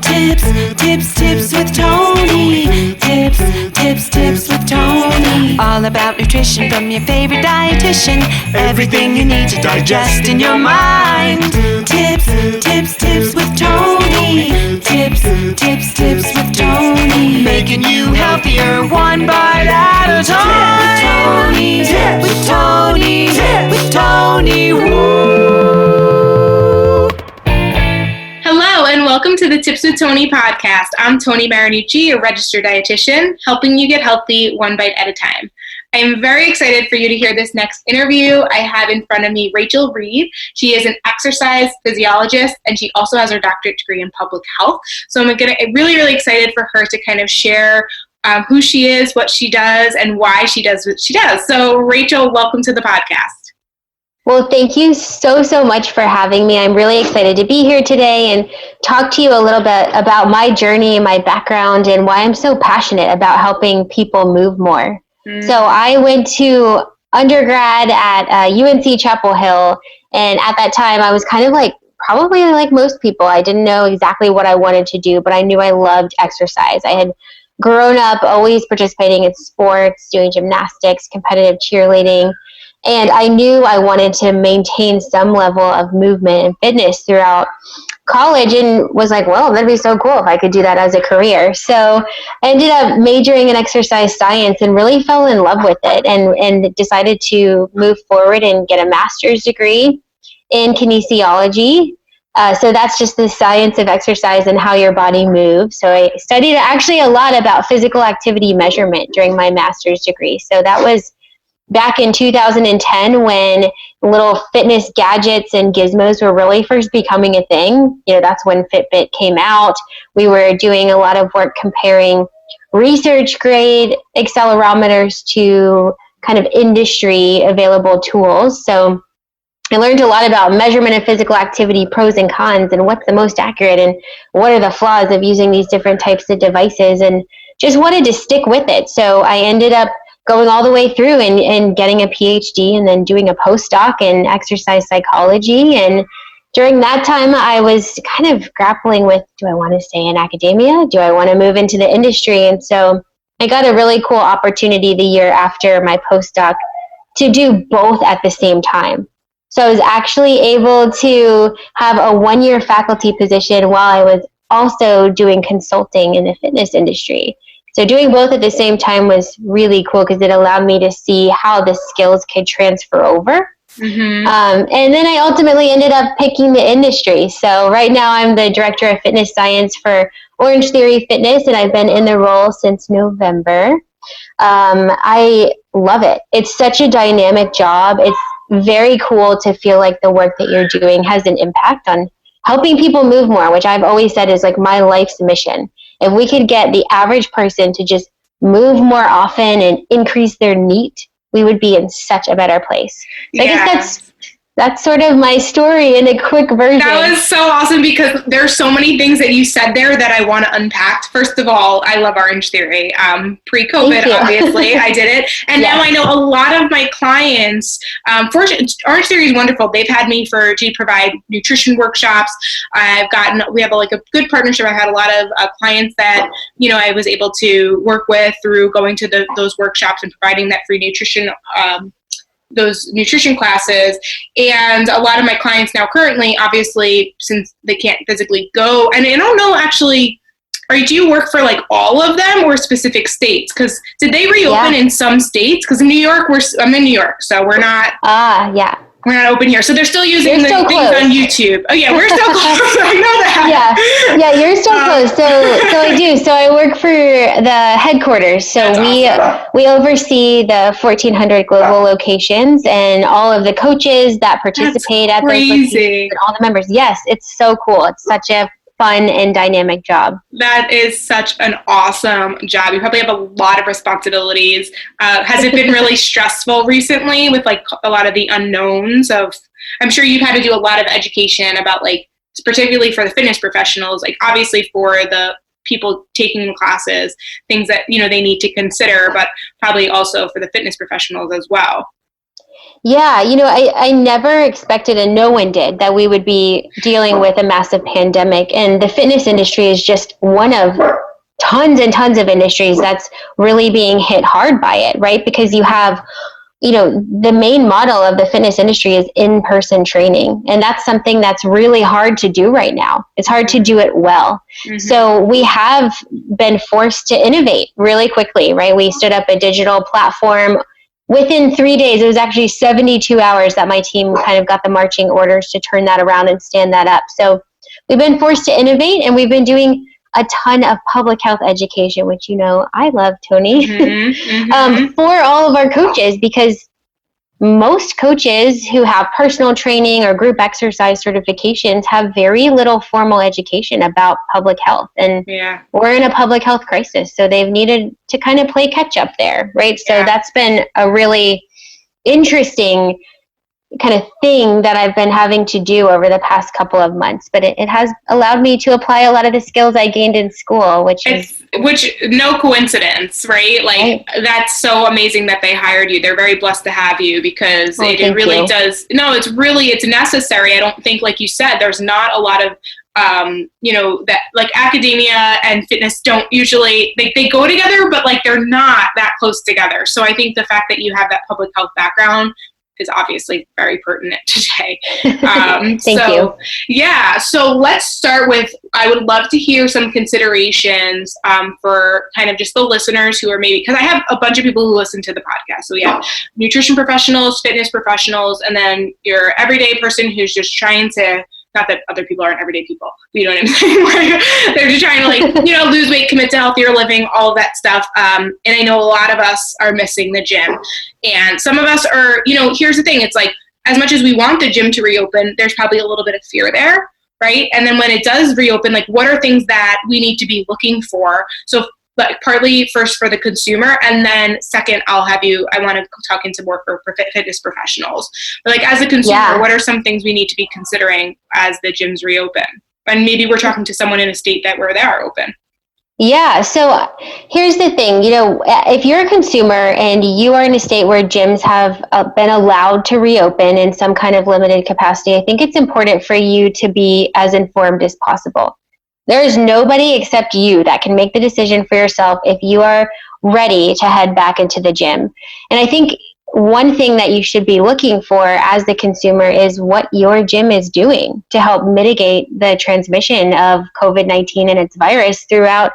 Tips with Tony. Tips with Tony. All about nutrition from your favorite dietitian. Everything you need to digest in your mind. Tips with Tony. Tips with Tony. Making you healthier one bite at a time. With Tony. Woo. Hello and welcome to the Tips with Tony podcast. I'm Tony Marinucci, a registered dietitian, helping you get healthy one bite at a time. I am very excited for you to hear this next interview. I have in front of me Rachelle Reed. She is an exercise physiologist, and she also has her doctorate degree in public health. So I'm really excited for her to kind of share who she is, what she does, and why she does what she does. So Rachelle, welcome to the podcast. Well, thank you so much for having me. I'm really excited to be here today and talk to you a little bit about my journey and my background and why I'm so passionate about helping people move more. So I went to undergrad at UNC Chapel Hill, and at that time I was kind of probably like most people. I didn't know exactly what I wanted to do, but I knew I loved exercise. I had grown up always participating in sports, doing gymnastics, competitive cheerleading, and I knew I wanted to maintain some level of movement and fitness throughout college, and was like, well, that'd be so cool if I could do that as a career. So I ended up majoring in exercise science and really fell in love with it, and decided to move forward and get a master's degree in kinesiology. So that's just the science of exercise and how your body moves. So I studied actually a lot about physical activity measurement during my master's degree. So that was back in 2010 when little fitness gadgets and gizmos were really first becoming a thing. You know, that's when Fitbit came out. We were doing a lot of work comparing research grade accelerometers to kind of industry available tools. So I learned a lot about measurement of physical activity, pros and cons, and what's the most accurate and what are the flaws of using these different types of devices, and just wanted to stick with it. So I ended up going all the way through and getting a PhD and then doing a postdoc in exercise psychology. And during that time, I was kind of grappling with, do I want to stay in academia? Do I want to move into the industry? And so I got a really cool opportunity the year after my postdoc to do both at the same time. So I was actually able to have a 1-year faculty position while I was also doing consulting in the fitness industry. So doing both at the same time was really cool because it allowed me to see how the skills could transfer over. And then I ultimately ended up picking the industry. So right now I'm the director of fitness science for Orange Theory Fitness, and I've been in the role since November. I love it. It's such a dynamic job. It's very cool to feel like the work that you're doing has an impact on helping people move more, which I've always said is like my life's mission. If we could get the average person to just move more often and increase their NEAT, we would be in such a better place. So I guess that's sort of my story in a quick version. That was so awesome because there's so many things that you said there that I want to unpack. First of all, I love Orange Theory. Pre-COVID, obviously, I did it. And now I know a lot of my clients, Orange Theory is wonderful. They've had me to provide nutrition workshops. We have a good partnership. I've had a lot of clients that, I was able to work with through going to those workshops and providing that free nutrition those nutrition classes. And a lot of my clients now currently, obviously, since they can't physically go, and I don't know actually, do you work for all of them or specific states? Because did they reopen in some states? Because in New York, I'm in New York, so we're not. We're not open here. So they're still using the things on YouTube. Oh yeah, we're still close. I know that. Yeah, you're still close. So I do. So I work for the headquarters. So we oversee the 1,400 global locations and all of the coaches that participate at those locations and all the members. Yes, it's so cool. It's such a fun and dynamic job. That is such an awesome job. You probably have a lot of responsibilities. Has it been really stressful recently with a lot of the unknowns of, I'm sure you've had to do a lot of education about particularly for the fitness professionals, obviously for the people taking the classes, things that, they need to consider, but probably also for the fitness professionals as well. Yeah, I never expected, and no one did, that we would be dealing with a massive pandemic. And the fitness industry is just one of tons and tons of industries that's really being hit hard by it, right? Because you have, the main model of the fitness industry is in-person training. And that's something that's really hard to do right now. It's hard to do it well. Mm-hmm. So we have been forced to innovate really quickly, right? We stood up a digital platform. Within 3 days, it was actually 72 hours that my team kind of got the marching orders to turn that around and stand that up. So we've been forced to innovate, and we've been doing a ton of public health education, which I love, Tony, for all of our coaches, because most coaches who have personal training or group exercise certifications have very little formal education about public health. And we're in a public health crisis, so they've needed to kind of play catch up there, right? So that's been a really interesting kind of thing that I've been having to do over the past couple of months, but it has allowed me to apply a lot of the skills I gained in school, which no coincidence, right? Like, that's so amazing that they hired you. They're very blessed to have you, because it really does. No, it's necessary. I don't think, like you said, there's not a lot of that, like, academia and fitness don't usually, they go together, but like they're not that close together. So I think the fact that you have that public health background is obviously very pertinent today. Thank you. Yeah. So let's start with, I would love to hear some considerations for kind of just the listeners who are maybe, because I have a bunch of people who listen to the podcast. So we have nutrition professionals, fitness professionals, and then your everyday person who's just trying to, not that other people aren't everyday people, you know what I'm saying? They're just trying to lose weight, commit to healthier living, all of that stuff. And I know a lot of us are missing the gym. And some of us are, here's the thing. It's like, as much as we want the gym to reopen, there's probably a little bit of fear there, right? And then when it does reopen, like, what are things that we need to be looking for? So partly first for the consumer, and then second, I want to talk into more for fitness professionals. But like, as a consumer, what are some things we need to be considering as the gyms reopen? And maybe we're talking to someone in a state where they are open. Yeah. So here's the thing, if you're a consumer and you are in a state where gyms have been allowed to reopen in some kind of limited capacity, I think it's important for you to be as informed as possible. There is nobody except you that can make the decision for yourself if you are ready to head back into the gym. And I think one thing that you should be looking for as the consumer is what your gym is doing to help mitigate the transmission of COVID-19 and its virus throughout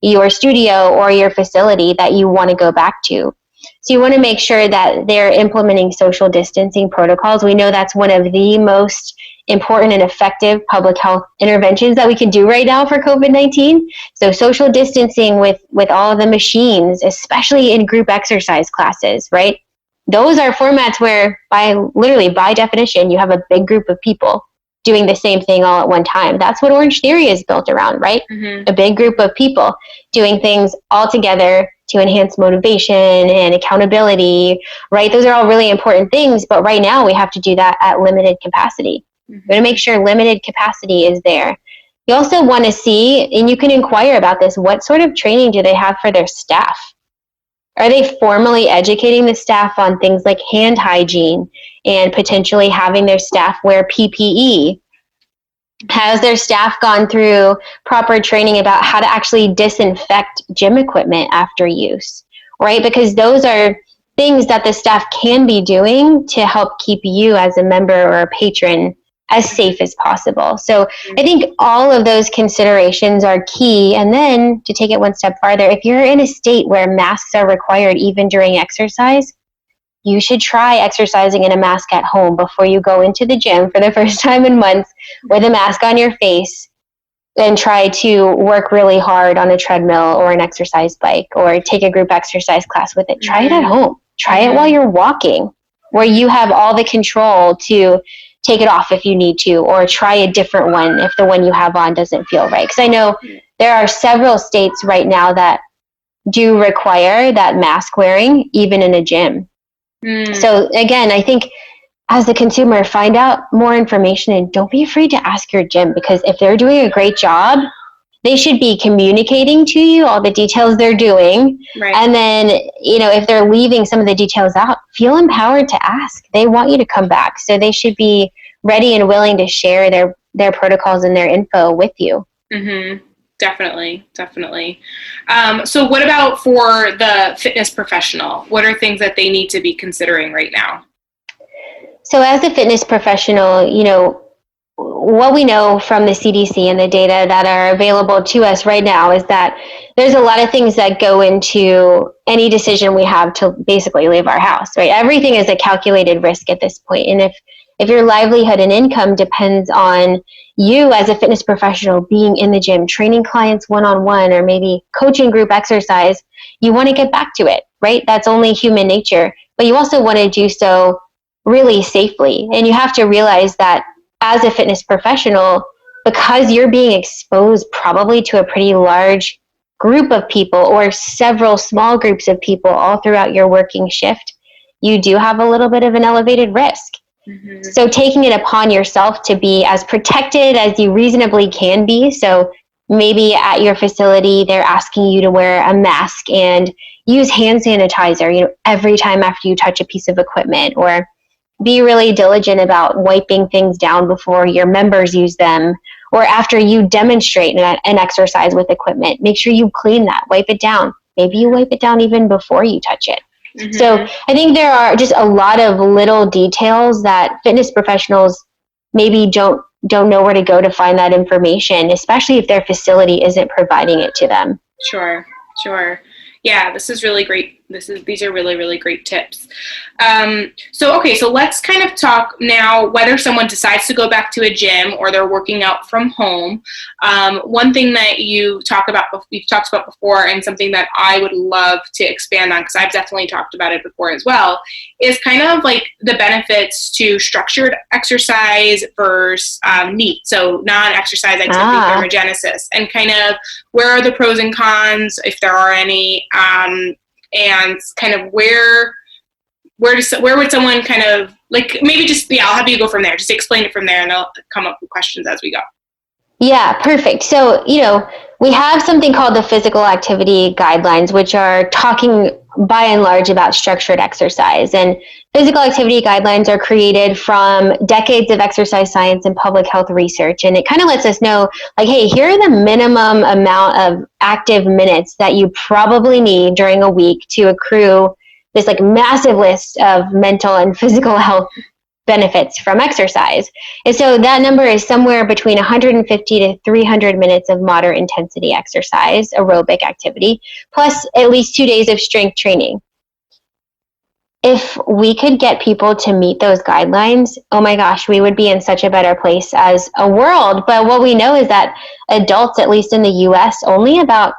your studio or your facility that you want to go back to. So you want to make sure that they're implementing social distancing protocols. We know that's one of the most important and effective public health interventions that we can do right now for COVID-19. So social distancing with all of the machines, especially in group exercise classes, right? Those are formats where by definition, you have a big group of people doing the same thing all at one time. That's what Orange Theory is built around, right? Mm-hmm. A big group of people doing things all together to enhance motivation and accountability, right? Those are all really important things, but right now we have to do that at limited capacity. We're going to make sure limited capacity is there. You also want to see, and you can inquire about this, what sort of training do they have for their staff? Are they formally educating the staff on things like hand hygiene and potentially having their staff wear PPE? Has their staff gone through proper training about how to actually disinfect gym equipment after use, right? Because those are things that the staff can be doing to help keep you as a member or a patron as safe as possible. So I think all of those considerations are key. And then to take it one step farther, if you're in a state where masks are required even during exercise, you should try exercising in a mask at home before you go into the gym for the first time in months with a mask on your face, and try to work really hard on a treadmill or an exercise bike, or take a group exercise class with it. Try it at home. Try it while you're walking, where you have all the control to take it off if you need to, or try a different one if the one you have on doesn't feel right. Because I know there are several states right now that do require that mask wearing, even in a gym. So again, I think as the consumer, find out more information and don't be afraid to ask your gym, because if they're doing a great job, they should be communicating to you all the details they're doing. Right. And then, if they're leaving some of the details out, feel empowered to ask. They want you to come back. So they should be ready and willing to share their protocols and their info with you. Mm-hmm. Definitely. So what about for the fitness professional? What are things that they need to be considering right now? So as a fitness professional, what we know from the CDC and the data that are available to us right now is that there's a lot of things that go into any decision we have to basically leave our house, right? Everything is a calculated risk at this point. And if your livelihood and income depends on you as a fitness professional being in the gym, training clients one-on-one, or maybe coaching group exercise, you want to get back to it, right? That's only human nature. But you also want to do so really safely. And you have to realize that as a fitness professional, because you're being exposed probably to a pretty large group of people or several small groups of people all throughout your working shift, you do have a little bit of an elevated risk. Mm-hmm. So taking it upon yourself to be as protected as you reasonably can be. So maybe at your facility, they're asking you to wear a mask and use hand sanitizer, every time after you touch a piece of equipment, or be really diligent about wiping things down before your members use them, or after you demonstrate an exercise with equipment. Make sure you clean that, wipe it down. Maybe you wipe it down even before you touch it. Mm-hmm. So I think there are just a lot of little details that fitness professionals maybe don't know where to go to find that information, especially if their facility isn't providing it to them. Sure. Yeah, this is really great. These are really, really great tips. So let's kind of talk now whether someone decides to go back to a gym or they're working out from home. One thing that we've talked about before, and something that I would love to expand on, because I've definitely talked about it before as well, is kind of like the benefits to structured exercise versus NEAT, so non-exercise activity thermogenesis, and kind of where are the pros and cons, if there are any, and kind of where would someone kind of, like, maybe just, I'll have you go from there. Just explain it from there, and I'll come up with questions as we go. Yeah, perfect. So, we have something called the physical activity guidelines, which are talking by and large about structured exercise. And physical activity guidelines are created from decades of exercise science and public health research. And it kind of lets us know, like, hey, here are the minimum amount of active minutes that you probably need during a week to accrue this like massive list of mental and physical health benefits from exercise. And so that number is somewhere between 150 to 300 minutes of moderate intensity exercise, aerobic activity, plus at least 2 days of strength training. If we could get people to meet those guidelines, oh my gosh, we would be in such a better place as a world. But what we know is that adults, at least in the US, only about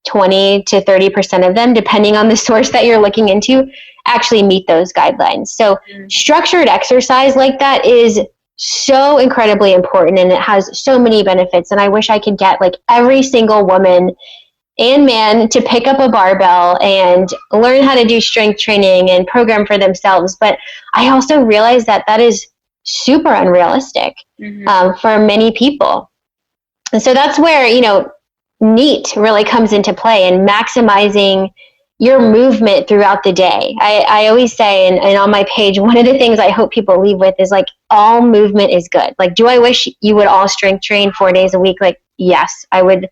20 to 30% of them, depending on the source that you're looking into, actually meet those guidelines. So structured exercise like that is so incredibly important, and it has so many benefits. And I wish I could get like every single woman and man to pick up a barbell and learn how to do strength training and program for themselves. But I also realize that that is super unrealistic for many people. And so that's where, NEAT really comes into play, and maximizing your movement throughout the day. I always say, and on my page, one of the things I hope people leave with is like, all movement is good. Like, do I wish you would all strength train 4 days a week? Like, yes, I would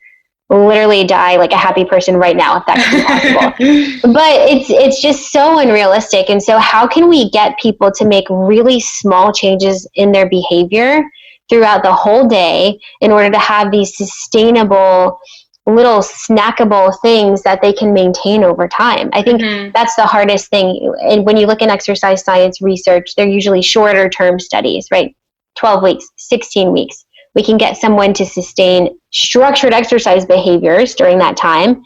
literally die like a happy person right now if that could be possible. But it's just so unrealistic. And so how can we get people to make really small changes in their behavior throughout the whole day in order to have these sustainable little snackable things that they can maintain over time? I think that's the hardest thing. And when you look in exercise science research, they're usually shorter term studies, right? 12 weeks, 16 weeks. We can get someone to sustain structured exercise behaviors during that time,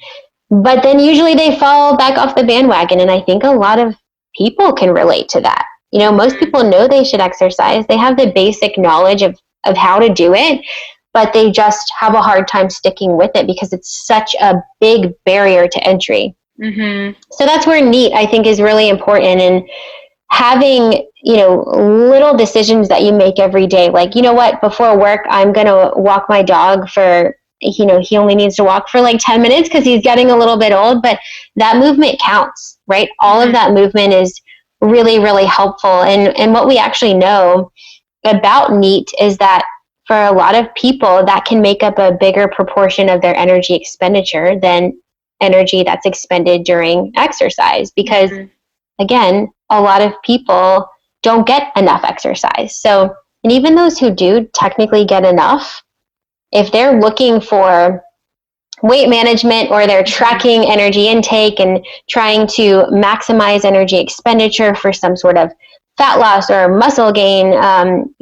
but then usually they fall back off the bandwagon. And I think a lot of people can relate to that. Most people know they should exercise. They have the basic knowledge of how to do it, but they just have a hard time sticking with it because it's such a big barrier to entry. So that's where NEAT, I think, is really important. And having, little decisions that you make every day, like, before work, I'm going to walk my dog for he only needs to walk for like 10 minutes because he's getting a little bit old, but that movement counts, right? All of that movement is really, really helpful. And what we actually know about NEAT is that for a lot of people, that can make up a bigger proportion of their energy expenditure than energy that's expended during exercise. Because again, a lot of people don't get enough exercise. So, and even those who do technically get enough, if they're looking for weight management or they're tracking energy intake and trying to maximize energy expenditure for some sort of fat loss or muscle gain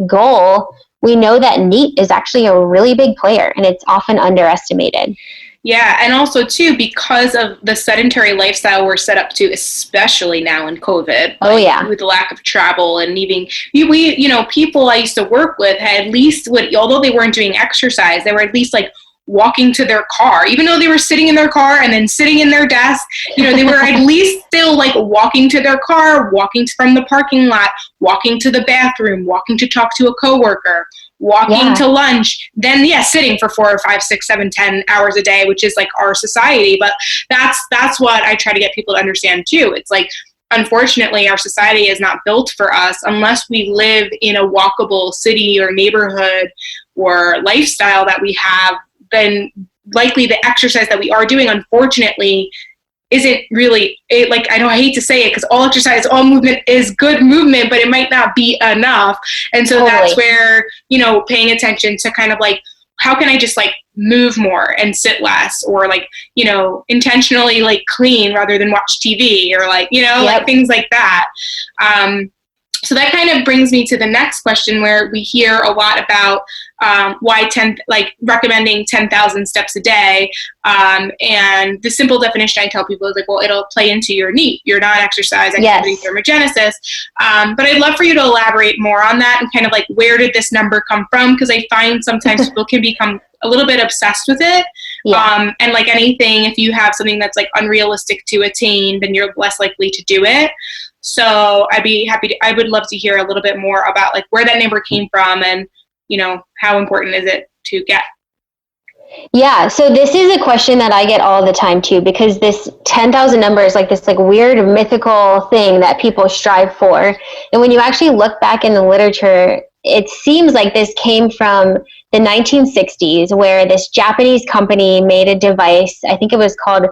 goal, we know that NEAT is actually a really big player and it's often underestimated. Yeah, and also too, because of the sedentary lifestyle we're set up to, especially now in COVID. Oh yeah, with the lack of travel and even people I used to work with had at least although they weren't doing exercise, they were at least like walking to their car, even though they were sitting in their car and then sitting in their desk. They were at least still like walking to their car, walking from the parking lot, walking to the bathroom, walking to talk to a coworker, walking to lunch, then sitting for 4 or 5, 6, 7, 10 hours a day, which is like our society. But that's what I try to get people to understand too. It's like, unfortunately, our society is not built for us unless we live in a walkable city or neighborhood or lifestyle that we have. Then likely the exercise that we are doing, unfortunately, isn't really I hate to say it because all exercise, all movement is good movement, but it might not be enough. And so that's where, paying attention to kind of like, how can I just like move more and sit less, or like, intentionally like clean rather than watch TV, or like, like things like that. So that kind of brings me to the next question, where we hear a lot about why recommending 10,000 steps a day. And the simple definition I tell people is like, well, it'll play into your NEAT, your non-exercise activity thermogenesis. But I'd love for you to elaborate more on that and kind of like, where did this number come from? Because I find sometimes people can become a little bit obsessed with it. And like anything, if you have something that's like unrealistic to attain, then you're less likely to do it. So I would love to hear a little bit more about like where that number came from and, how important is it to get? Yeah, so this is a question that I get all the time too, because this 10,000 number is like this like weird mythical thing that people strive for. And when you actually look back in the literature, it seems like this came from the 1960s, where this Japanese company made a device, I think it was called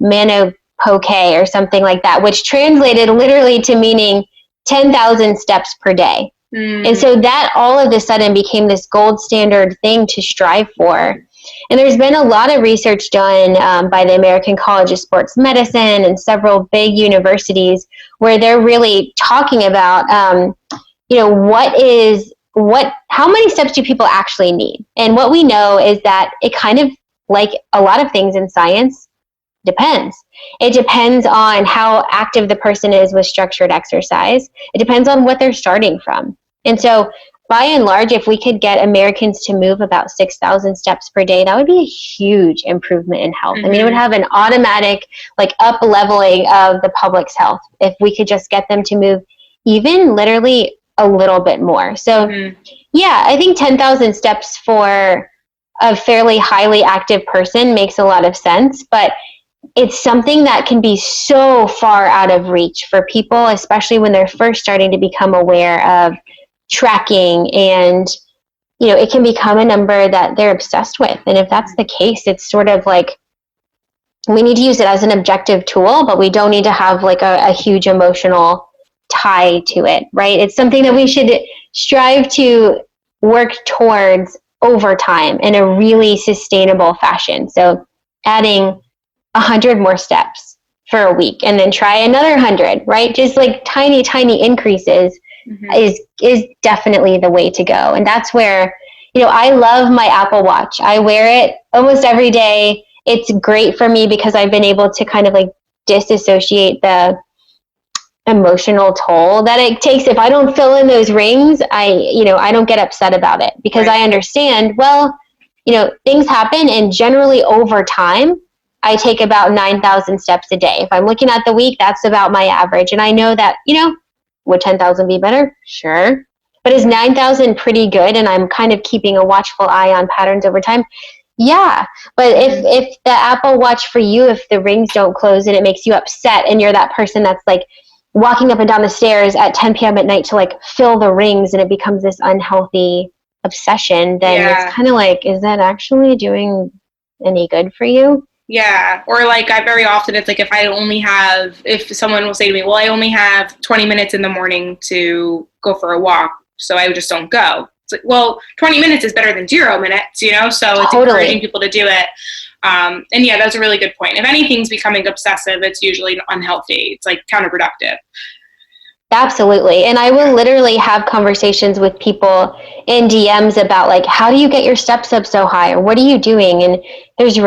Manopoke or something like that, which translated literally to meaning 10,000 steps per day. And so that all of a sudden became this gold standard thing to strive for. And there's been a lot of research done by the American College of Sports Medicine and several big universities where they're really talking about, how many steps do people actually need? And what we know is that it kind of, like a lot of things in science, depends. It depends on how active the person is with structured exercise. It depends on what they're starting from. And so by and large, if we could get Americans to move about 6,000 steps per day, that would be a huge improvement in health. I mean, it would have an automatic like up leveling of the public's health if we could just get them to move even literally a little bit more. So I think 10,000 steps for a fairly highly active person makes a lot of sense, but it's something that can be so far out of reach for people, especially when they're first starting to become aware of tracking, and it can become a number that they're obsessed with. And if that's the case, it's sort of like we need to use it as an objective tool, but we don't need to have like a huge emotional tie to it, right? It's something that we should strive to work towards over time in a really sustainable fashion. So adding 100 more steps for a week and then try another 100, right? Just like tiny increases is definitely the way to go. And that's where, I love my Apple Watch. I wear it almost every day. It's great for me because I've been able to kind of like disassociate the emotional toll that it takes. If I don't fill in those rings, I don't get upset about it because I understand, things happen, and generally over time, I take about 9,000 steps a day. If I'm looking at the week, that's about my average. And I know that, would 10,000 be better? Sure. But is 9,000 pretty good? And I'm kind of keeping a watchful eye on patterns over time. Yeah. But if the Apple Watch for you, if the rings don't close and it makes you upset and you're that person that's like walking up and down the stairs at 10 p.m. at night to like fill the rings and it becomes this unhealthy obsession, then it's kind of like, is that actually doing any good for you? Yeah. Or like very often it's like if someone will say to me, well, I only have 20 minutes in the morning to go for a walk, so I just don't go. It's like, well, 20 minutes is better than 0 minutes, you know? So it's encouraging people to do it. And yeah, that's a really good point. If anything's becoming obsessive, it's usually unhealthy. It's like counterproductive. Absolutely. And I will literally have conversations with people in DMs about like, how do you get your steps up so high? Or what are you doing? And there's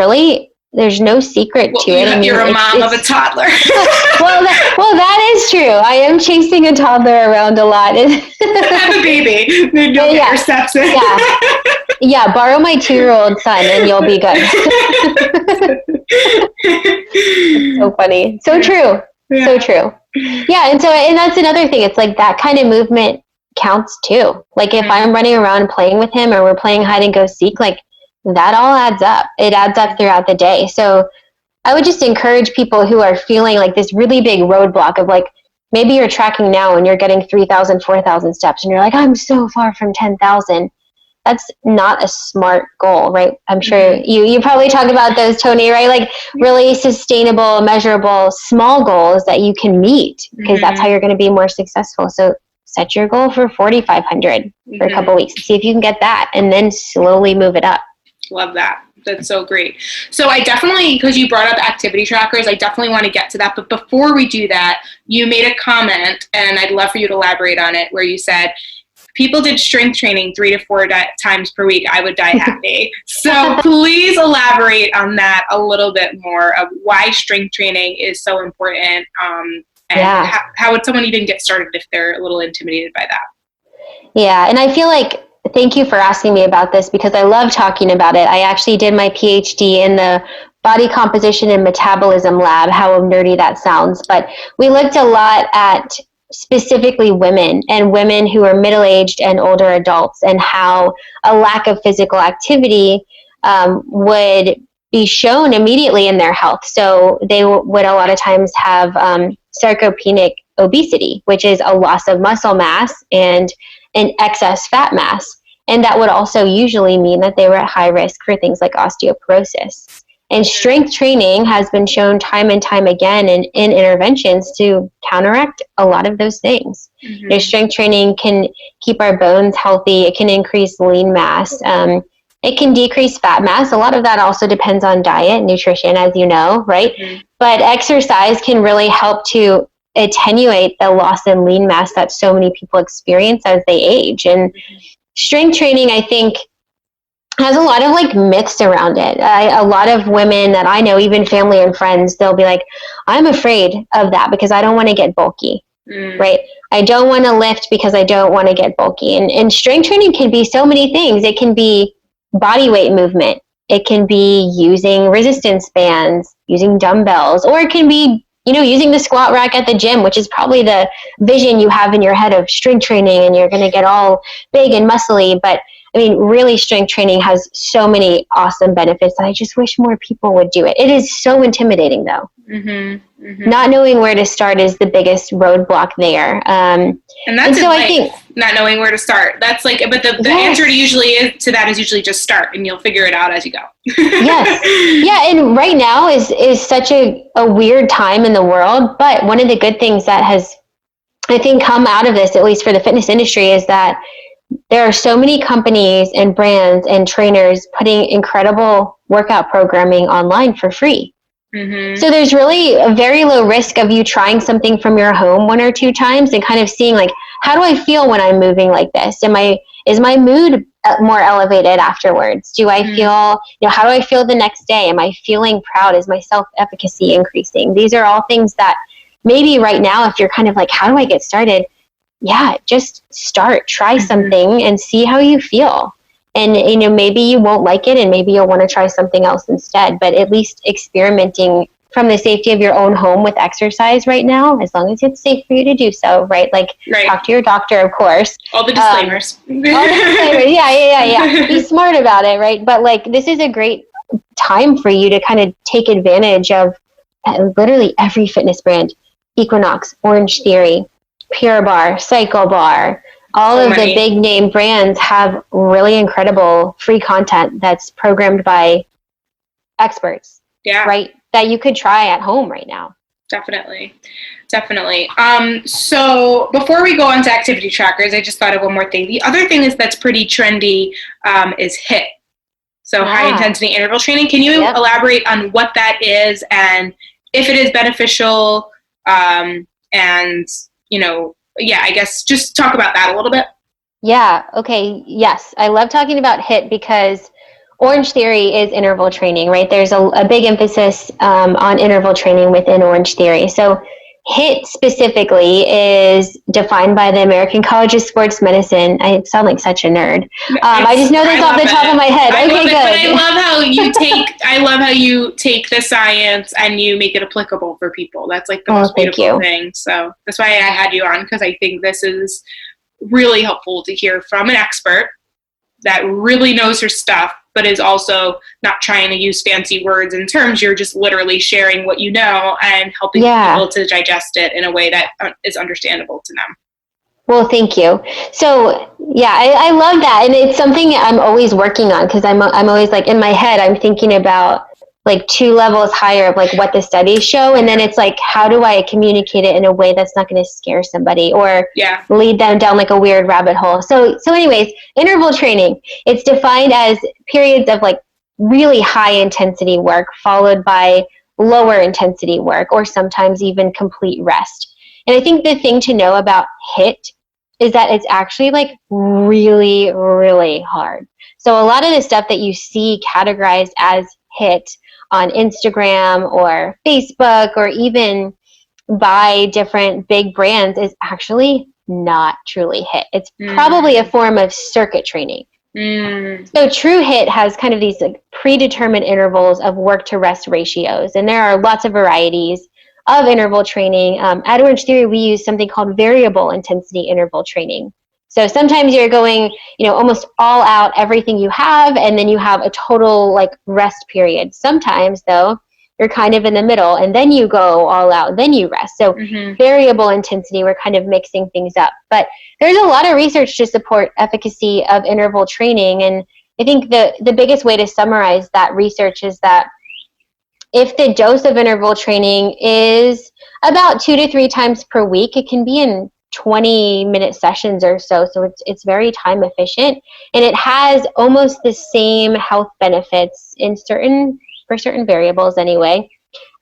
no secret to it. I mean, you're a mom of a toddler. well, that is true. I am chasing a toddler around a lot. Have a baby. Then you'll get your steps in. Yeah, borrow my 2-year-old son and you'll be good. It's so funny. So true. Yeah. So true. Yeah, and that's another thing. It's like that kind of movement counts too. Like if I'm running around playing with him or we're playing hide and go seek, like that all adds up. It adds up throughout the day. So I would just encourage people who are feeling like this really big roadblock of like, maybe you're tracking now and you're getting 3,000, 4,000 steps and you're like, I'm so far from 10,000. That's not a smart goal, right? I'm sure you probably talk about those, Tony, right? Like really sustainable, measurable, small goals that you can meet because that's how you're going to be more successful. So set your goal for 4,500 for a couple of weeks. See if you can get that and then slowly move it up. Love that. That's so great. So I definitely, because you brought up activity trackers, I definitely want to get to that. But before we do that, you made a comment, and I'd love for you to elaborate on it, where you said, people did strength training 3 to 4 times per week, I would die happy. So please elaborate on that a little bit more of why strength training is so important, and how would someone even get started if they're a little intimidated by that? Yeah, and I feel like, thank you for asking me about this because I love talking about it. I actually did my PhD in the body composition and metabolism lab, how nerdy that sounds, but we looked a lot at specifically women and women who are middle-aged and older adults and how a lack of physical activity would be shown immediately in their health. So they would a lot of times have sarcopenic obesity, which is a loss of muscle mass and an excess fat mass. And that would also usually mean that they were at high risk for things like osteoporosis. And strength training has been shown time and time again in interventions to counteract a lot of those things. Strength training can keep our bones healthy. It can increase lean mass. It can decrease fat mass. A lot of that also depends on diet, nutrition, as you know, right? But exercise can really help to attenuate the loss in lean mass that so many people experience as they age. And strength training, I think, has a lot of like myths around it. A lot of women that I know, even family and friends, they'll be like, I'm afraid of that because I don't want to get bulky, right? I don't want to lift because I don't want to get bulky. And strength training can be so many things. It can be body weight movement. It can be using resistance bands, using dumbbells, or it can be, using the squat rack at the gym, which is probably the vision you have in your head of strength training and you're going to get all big and muscly. But I mean, really, strength training has so many awesome benefits that I just wish more people would do it. It is so intimidating, though. Not knowing where to start is the biggest roadblock there. And so I think not knowing where to start. That's like, but the answer to that is usually just start, and you'll figure it out as you go. Yes, yeah. And right now is such a weird time in the world. But one of the good things that has, I think, come out of this, at least for the fitness industry, is that there are so many companies and brands and trainers putting incredible workout programming online for free. So there's really a very low risk of you trying something from your home 1 or 2 times and kind of seeing like, how do I feel when I'm moving like this? Is my mood more elevated afterwards? Do I feel, how do I feel the next day? Am I feeling proud? Is my self-efficacy increasing? These are all things that maybe right now, if you're kind of like, how do I get started? Yeah, just start, try something and see how you feel. And, maybe you won't like it and maybe you'll want to try something else instead, but at least experimenting from the safety of your own home with exercise right now, as long as it's safe for you to do so, right? Like talk to your doctor, of course. All the disclaimers. All the disclaimers. Yeah. Be smart about it, right? But like, this is a great time for you to kind of take advantage of literally every fitness brand: Equinox, Orange Theory, Pure Barre, Cycle Bar. All of the big name brands have really incredible free content that's programmed by experts. Yeah. Right. That you could try at home right now. Definitely. So before we go on to activity trackers, I just thought of one more thing. The other thing that's pretty trendy is HIIT. So high intensity interval training. Can you elaborate on what that is and if it is beneficial? And, I guess just talk about that a little bit. Yeah. Okay. Yes. I love talking about HIIT because Orange Theory is interval training, right? There's a big emphasis on interval training within Orange Theory. So HIIT specifically is defined by the American College of Sports Medicine. I sound like such a nerd. I just know this off the top of my head. Okay, good. But I love how you take the science and you make it applicable for people. That's like the most beautiful thing. So that's why I had you on, because I think this is really helpful to hear from an expert that really knows her stuff, but is also not trying to use fancy words and terms. You're just literally sharing what you know and helping people to digest it in a way that is understandable to them. Well, thank you. So, I love that. And it's something I'm always working on, because I'm always like, in my head, I'm thinking about like 2 levels higher of like what the studies show. And then it's like, how do I communicate it in a way that's not going to scare somebody or lead them down like a weird rabbit hole? So anyways, interval training, it's defined as periods of like really high intensity work followed by lower intensity work, or sometimes even complete rest. And I think the thing to know about HIIT is that it's actually like really, really hard. So a lot of the stuff that you see categorized as HIIT on Instagram or Facebook or even by different big brands is actually not truly HIIT. It's probably a form of circuit training. So true HIIT has kind of these like predetermined intervals of work to rest ratios, and there are lots of varieties of interval training. At Orange Theory, we use something called variable intensity interval training. So sometimes you're going, almost all out, everything you have, and then you have a total like rest period. Sometimes though, you're kind of in the middle and then you go all out, then you rest. So variable intensity, we're kind of mixing things up. But there's a lot of research to support efficacy of interval training. And I think the biggest way to summarize that research is that if the dose of interval training is about 2 to 3 times per week, it can be in 20-minute sessions or so. So it's very time efficient, and it has almost the same health benefits for certain variables anyway,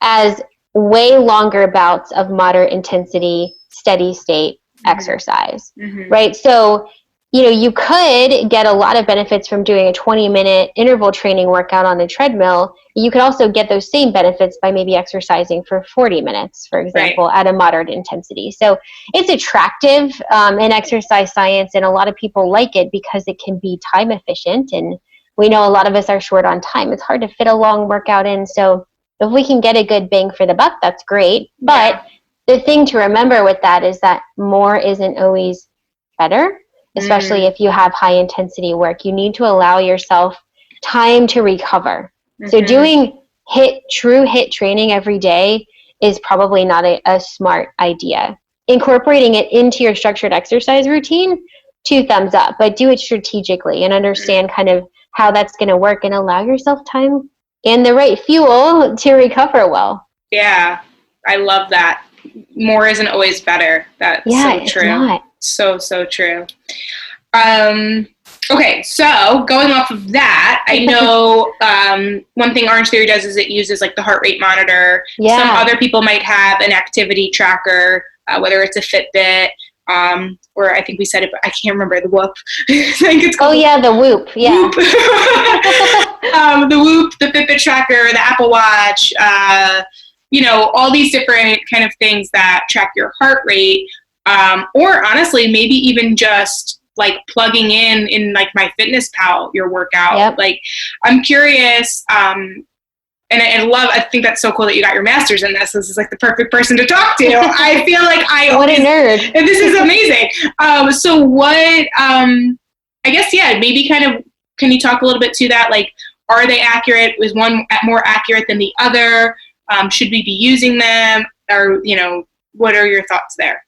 as way longer bouts of moderate intensity, steady state exercise, right? So, you could get a lot of benefits from doing a 20-minute interval training workout on a treadmill. You could also get those same benefits by maybe exercising for 40 minutes, for example, at a moderate intensity. So it's attractive in exercise science, and a lot of people like it because it can be time efficient. And we know a lot of us are short on time. It's hard to fit a long workout in. So if we can get a good bang for the buck, that's great. But the thing to remember with that is that more isn't always better. Especially if you have high intensity work, you need to allow yourself time to recover. So doing true HIIT training every day is probably not a smart idea. Incorporating it into your structured exercise routine, 2 thumbs up, but do it strategically and understand kind of how that's going to work, and allow yourself time and the right fuel to recover well. Yeah, I love that. More isn't always better. That's so true. Not. So true. Okay, so going off of that, I know one thing Orange Theory does is it uses like the heart rate monitor. Some other people might have an activity tracker, whether it's a Fitbit, or I think we said it, but I can't remember, the Whoop. I think it's called the Whoop. Yeah. Whoop. The Whoop, the Fitbit tracker, the Apple Watch, all these different kind of things that track your heart rate. Or honestly, maybe even just like plugging in like My Fitness Pal, your workout. Like, I'm curious, and I think that's so cool that you got your master's in this. This is like the perfect person to talk to. I feel like what a nerd. And this is amazing. So what, I guess, maybe kind of, can you talk a little bit to that? Like, are they accurate? Is one more accurate than the other? Should we be using them? Or, what are your thoughts there?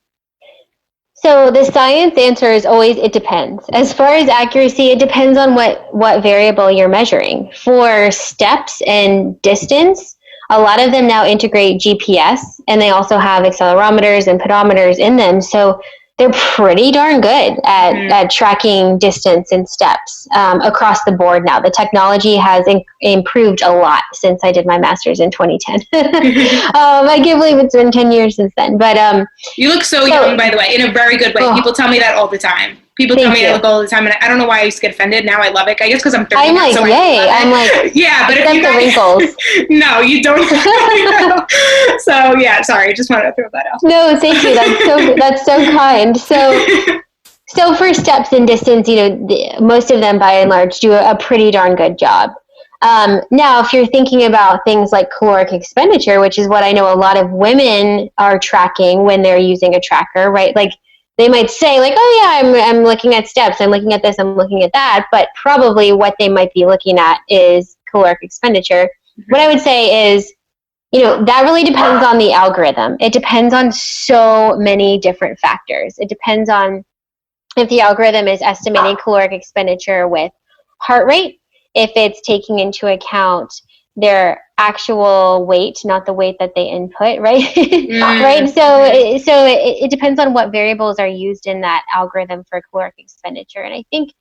So the science answer is always, it depends. As far as accuracy, it depends on what variable you're measuring. For steps and distance, a lot of them now integrate GPS, and they also have accelerometers and pedometers in them. So they're pretty darn good at tracking distance and steps across the board now. The technology has improved a lot since I did my master's in 2010. I can't believe it's been 10 years since then. But you look so young, by the way, in a very good way. Oh, people tell me that all the time. People tell me I look all the time, and I don't know why I used to get offended. Now I love it. I guess because I'm 30. I'm like, so yay! I'm like, yeah, but if you the wrinkles. No, you don't. So yeah, sorry. Just wanted to throw that out. No, thank you. That's so kind. So for steps and distance, most of them by and large do a pretty darn good job. Now, if you're thinking about things like caloric expenditure, which is what I know a lot of women are tracking when they're using a tracker, right? Like, they might say like, oh yeah, I'm looking at steps, I'm looking at this, I'm looking at that, but probably what they might be looking at is caloric expenditure. Mm-hmm. What I would say is, that really depends on the algorithm. It depends on so many different factors. It depends on if the algorithm is estimating caloric expenditure with heart rate, if it's taking into account their actual weight, not the weight that they input, right? Right. So it depends on what variables are used in that algorithm for caloric expenditure. And I think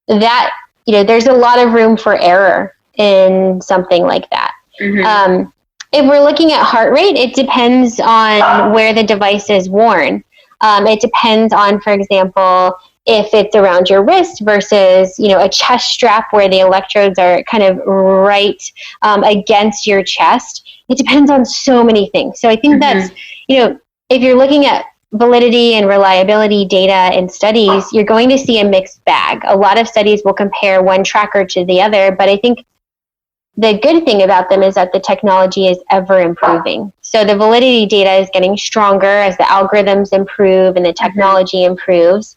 that, there's a lot of room for error in something like that. Mm-hmm. If we're looking at heart rate, it depends on where the device is worn. It depends on, for example, if it's around your wrist versus, a chest strap where the electrodes are kind of right against your chest. It depends on so many things. So I think that's, if you're looking at validity and reliability data and studies, you're going to see a mixed bag. A lot of studies will compare one tracker to the other, but I think the good thing about them is that the technology is ever improving. So the validity data is getting stronger as the algorithms improve and the technology improves.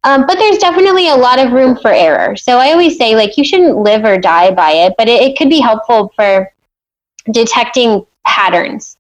But there's definitely a lot of room for error. So I always say, like, you shouldn't live or die by it, but it could be helpful for detecting patterns.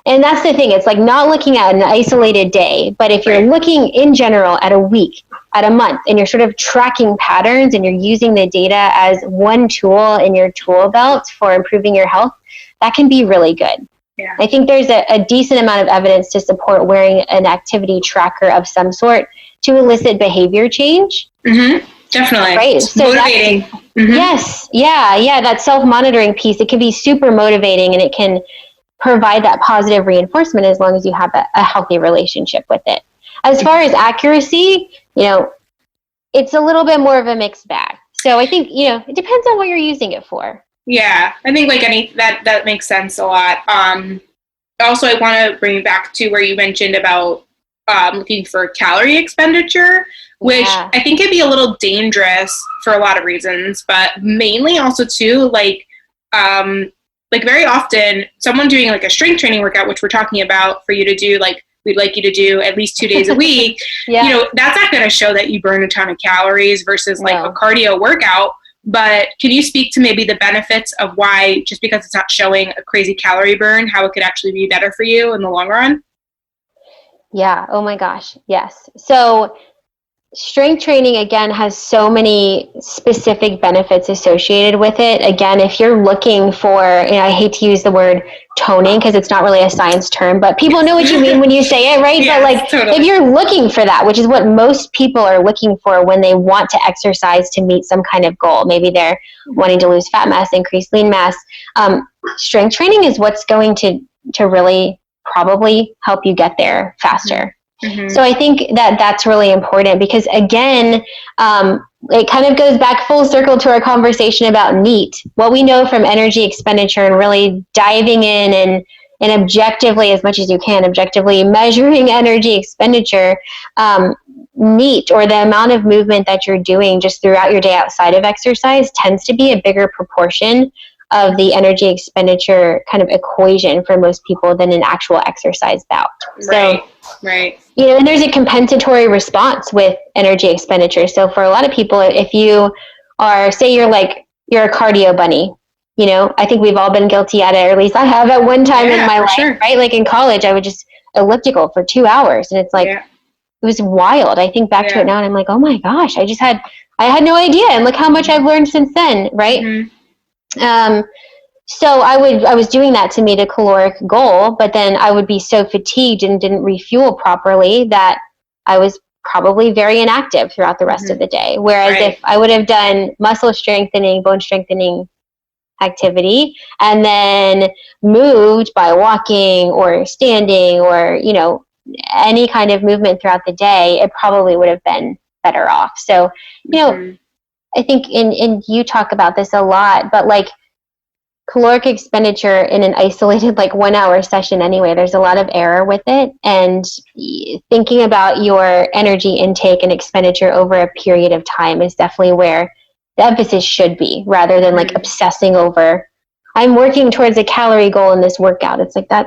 And that's the thing. It's like not looking at an isolated day, but if you're looking in general at a week, at a month, and you're sort of tracking patterns and you're using the data as one tool in your tool belt for improving your health, that can be really good. Yeah. I think there's a decent amount of evidence to support wearing an activity tracker of some sort to elicit behavior change. Mm-hmm. Definitely. Right. So motivating. Mm-hmm. Yes. Yeah. That self-monitoring piece, it can be super motivating, and it can provide that positive reinforcement as long as you have a healthy relationship with it. As far as accuracy, it's a little bit more of a mixed bag. So I think, it depends on what you're using it for. Yeah, I think that makes sense a lot. Also, I want to bring you back to where you mentioned about looking for calorie expenditure, which I think can be a little dangerous for a lot of reasons, but mainly also too, like very often someone doing like a strength training workout, which we're talking about for you to do, like we'd like you to do at least 2 days a week, that's not going to show that you burn a ton of calories versus like a cardio workout. But can you speak to maybe the benefits of why, just because it's not showing a crazy calorie burn, how it could actually be better for you in the long run? Yeah. Oh my gosh. Yes. So strength training, again, has so many specific benefits associated with it. Again, if you're looking for, I hate to use the word toning because it's not really a science term, but people know what you mean when you say it, right? Yes, but like, totally. If you're looking for that, which is what most people are looking for when they want to exercise to meet some kind of goal, maybe they're wanting to lose fat mass, increase lean mass, strength training is what's going to really probably help you get there faster. Mm-hmm. So I think that's really important because, again, it kind of goes back full circle to our conversation about NEAT. What we know from energy expenditure and really diving in and objectively, as much as you can, objectively measuring energy expenditure, NEAT, or the amount of movement that you're doing just throughout your day outside of exercise, tends to be a bigger proportion of the energy expenditure kind of equation for most people than an actual exercise bout. Right. Right. You know, and there's a compensatory response with energy expenditure. So for a lot of people, if you are, say you're a cardio bunny, you know, I think we've all been guilty at it, or at least I have at one time in my life, sure. right? Like in college, I would just elliptical for 2 hours, and it's like, it was wild. I think back to it now and I'm like, oh my gosh, I had no idea. And look how much I've learned since then. Right. Mm-hmm. So I was doing that to meet a caloric goal, but then I would be so fatigued and didn't refuel properly that I was probably very inactive throughout the rest of the day. Whereas if I would have done muscle strengthening, bone strengthening activity, and then moved by walking or standing or, you know, any kind of movement throughout the day, it probably would have been better off. So, you know, I think in you talk about this a lot, but like caloric expenditure in an isolated like 1 hour session anyway, there's a lot of error with it. And thinking about your energy intake and expenditure over a period of time is definitely where the emphasis should be, rather than like obsessing over, I'm working towards a calorie goal in this workout. It's like that,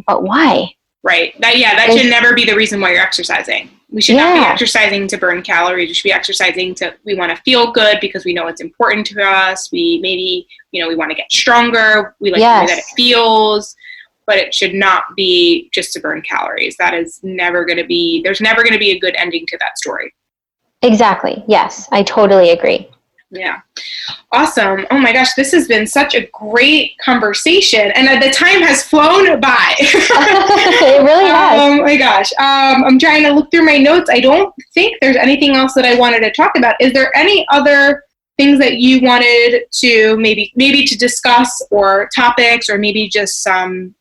but why? Right. That should never be the reason why you're exercising. We should not be exercising to burn calories. We should be exercising we want to feel good because we know it's important to us. We want to get stronger. We like the way that it feels, but it should not be just to burn calories. There's never going to be a good ending to that story. Exactly. Yes. I totally agree. Yeah. Awesome. Oh my gosh, this has been such a great conversation, and the time has flown by. It really has. Oh my gosh. I'm trying to look through my notes. I don't think there's anything else that I wanted to talk about. Is there any other things that you wanted to maybe to discuss, or topics, or maybe just some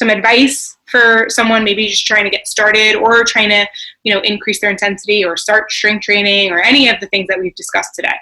advice for someone maybe just trying to get started, or trying to, increase their intensity or start strength training, or any of the things that we've discussed today?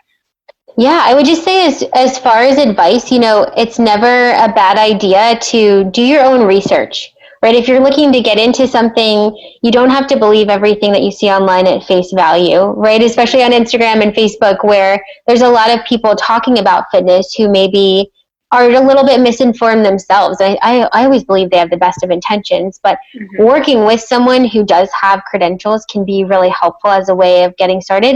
Yeah, I would just say as far as advice, it's never a bad idea to do your own research, right? If you're looking to get into something, you don't have to believe everything that you see online at face value, right? Especially on Instagram and Facebook, where there's a lot of people talking about fitness who maybe are a little bit misinformed themselves. I always believe they have the best of intentions, but working with someone who does have credentials can be really helpful as a way of getting started,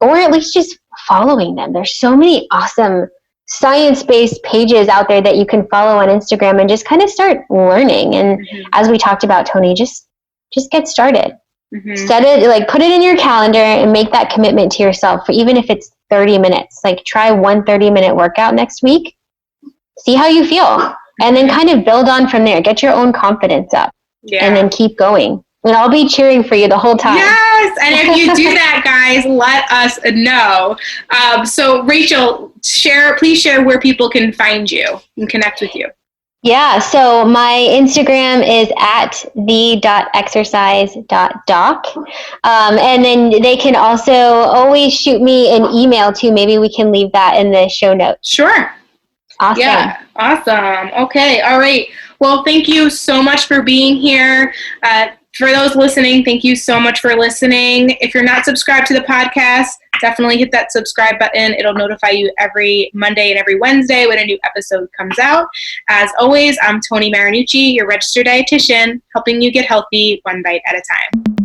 or at least just following them. There's so many awesome science-based pages out there that you can follow on Instagram and just kind of start learning. And as we talked about, Tony, just get started. Set it, put it in your calendar and make that commitment to yourself for even if it's 30 minutes. Try one 30-minute workout next week. See how you feel, and then kind of build on from there. Get your own confidence up, and then keep going. And I'll be cheering for you the whole time. Yes, and if you do that, guys, let us know. So, Rachel, please share where people can find you and connect with you. Yeah, so my Instagram is at the.exercise.doc. And then they can also always shoot me an email too. Maybe we can leave that in the show notes. Sure. Awesome. Yeah, awesome. Okay, all right. Well, thank you so much for being here. For those listening, thank you so much for listening. If you're not subscribed to the podcast, definitely hit that subscribe button. It'll notify you every Monday and every Wednesday when a new episode comes out. As always, I'm Tony Marinucci, your registered dietitian, helping you get healthy one bite at a time.